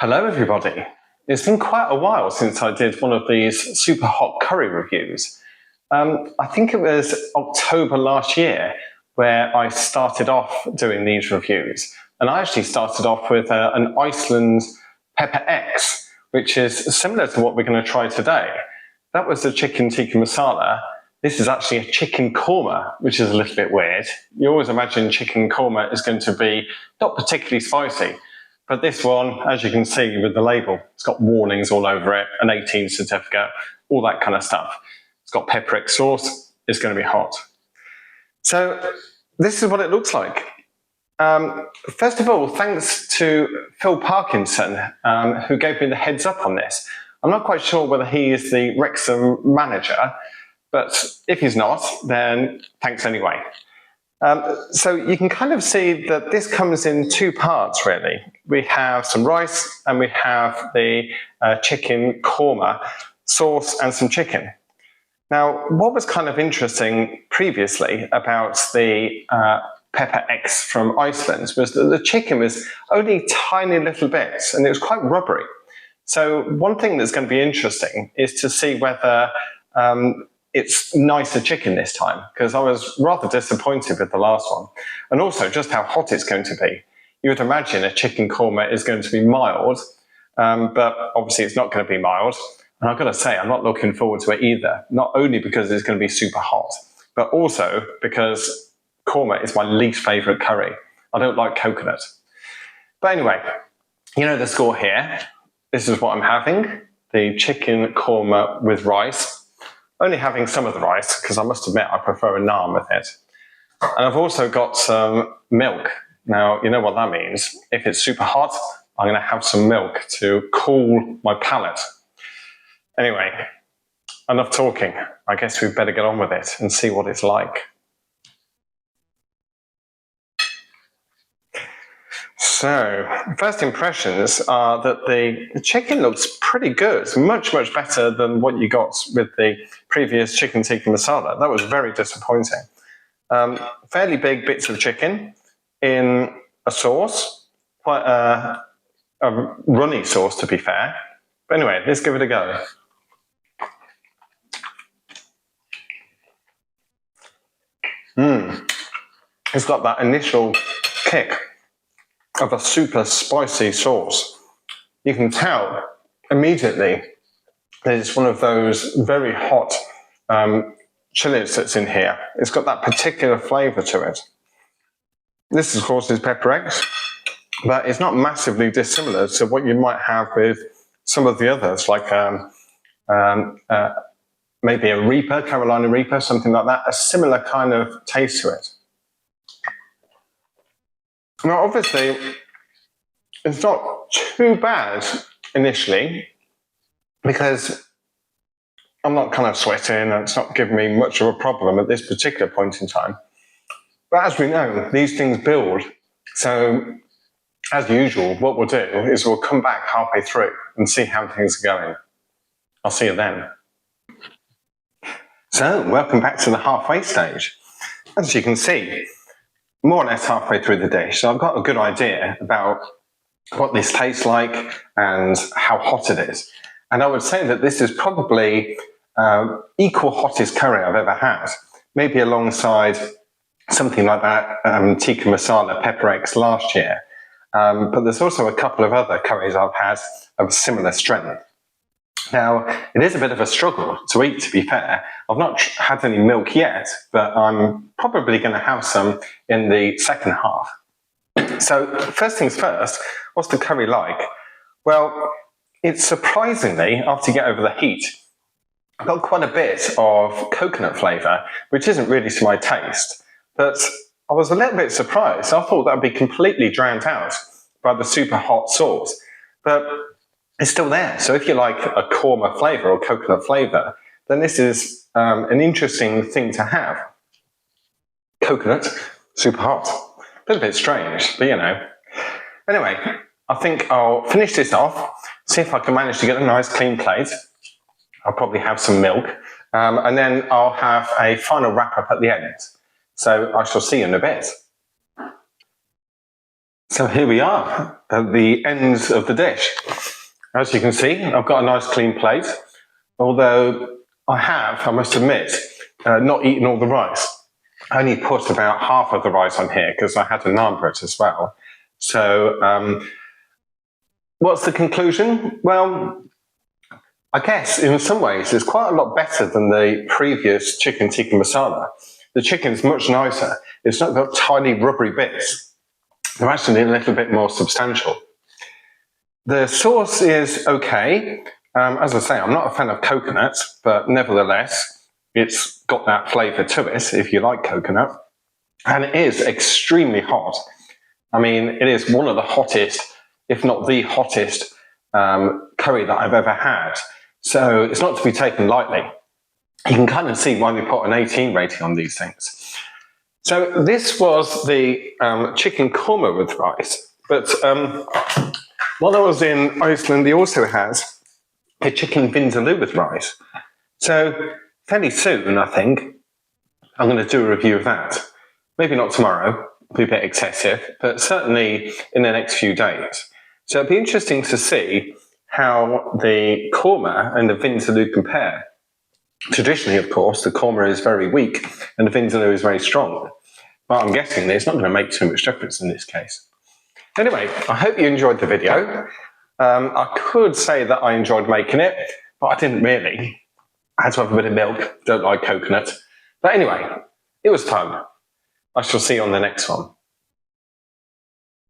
Hello everybody. It's been quite a while since I did one of these super hot curry reviews. I think it was October last year where I started off doing these reviews. And I actually started off with an Iceland pepper X, which is similar to what we're going to try today. That was the chicken tikka masala. This is actually a chicken korma, which is a little bit weird. You always imagine chicken korma is going to be not particularly spicy. But this one, as you can see with the label, it's got warnings all over it, an 18 certificate, all that kind of stuff. It's got pepper X sauce, it's going to be hot. So this is what it looks like. First of all, thanks to Phil Parkinson, who gave me the heads up on this. I'm not quite sure whether he is the Wrexham manager, but if he's not, then thanks anyway. So you can kind of see that this comes in two parts, really. We have some rice and we have the chicken korma sauce and some chicken. Now, what was kind of interesting previously about the pepper X from Iceland was that the chicken was only tiny little bits and it was quite rubbery. So one thing that's going to be interesting is to see whether it's nicer chicken this time, because I was rather disappointed with the last one. And also just how hot it's going to be. You would imagine a chicken korma is going to be mild, but obviously it's not going to be mild. And I've got to say, I'm not looking forward to it either. Not only because it's going to be super hot, but also because korma is my least favorite curry. I don't like coconut. But anyway, you know the score here. This is what I'm having. The chicken korma with rice. Only having some of the rice, because I must admit I prefer a naan with it. And I've also got some milk. Now, you know what that means. If it's super hot, I'm going to have some milk to cool my palate. Anyway, enough talking. I guess we'd better get on with it and see what it's like. So, first impressions are that the chicken looks pretty good. Much, much better than what you got with the previous chicken tikka masala. That was very disappointing. Fairly big bits of chicken in a sauce. Quite a runny sauce, to be fair. But anyway, let's give it a go. It's got that initial kick of a super spicy sauce. You can tell immediately that it's one of those very hot chilies that's in here. It's got that particular flavour to it. This, of course, is pepper X, but it's not massively dissimilar to what you might have with some of the others, like maybe a Reaper, Carolina Reaper, something like that, a similar kind of taste to it. Now, obviously, it's not too bad initially because I'm not kind of sweating and it's not giving me much of a problem at this particular point in time. But as we know, these things build. So, as usual, what we'll do is we'll come back halfway through and see how things are going. I'll see you then. So, welcome back to the halfway stage. As you can see, more or less halfway through the dish. So I've got a good idea about what this tastes like and how hot it is. And I would say that this is probably equal hottest curry I've ever had. Maybe alongside something like that tikka masala pepper X last year. But there's also a couple of other curries I've had of similar strength. Now, it is a bit of a struggle to eat, to be fair. I've not had any milk yet, but I'm probably going to have some in the second half. So, first things first, what's the curry like? Well, it's surprisingly, after you get over the heat, got quite a bit of coconut flavour, which isn't really to my taste. But I was a little bit surprised. I thought that would be completely drowned out by the super hot sauce. But it's still there. So if you like a korma flavour or coconut flavour, then this is an interesting thing to have. Coconut, super hot. A little bit strange, but you know. Anyway, I think I'll finish this off, see if I can manage to get a nice clean plate. I'll probably have some milk, and then I'll have a final wrap up at the end. So I shall see you in a bit. So here we are at the ends of the dish. As you can see, I've got a nice clean plate, although I must admit, not eaten all the rice. I only put about half of the rice on here because I had a naan bread as well. So, what's the conclusion? Well, I guess in some ways it's quite a lot better than the previous chicken tikka masala. The chicken's much nicer. It's not got tiny rubbery bits. They're actually a little bit more substantial. The sauce is okay. As I say, I'm not a fan of coconut, but nevertheless, it's got that flavour to it if you like coconut. And it is extremely hot. I mean, it is one of the hottest, if not the hottest, curry that I've ever had. So it's not to be taken lightly. You can kind of see why we put an 18 rating on these things. So this was the chicken korma with rice. But while I was in Iceland, they also has a chicken vindaloo with rice. So fairly soon, I think, I'm going to do a review of that. Maybe not tomorrow, it'll be a bit excessive, but certainly in the next few days. So it'll be interesting to see how the korma and the vindaloo compare. Traditionally, of course, the korma is very weak and the vindaloo is very strong. But I'm guessing that it's not going to make too much difference in this case. Anyway, I hope you enjoyed the video. I could say that I enjoyed making it, but I didn't really. I had to have a bit of milk, don't like coconut. But anyway, it was fun. I shall see you on the next one.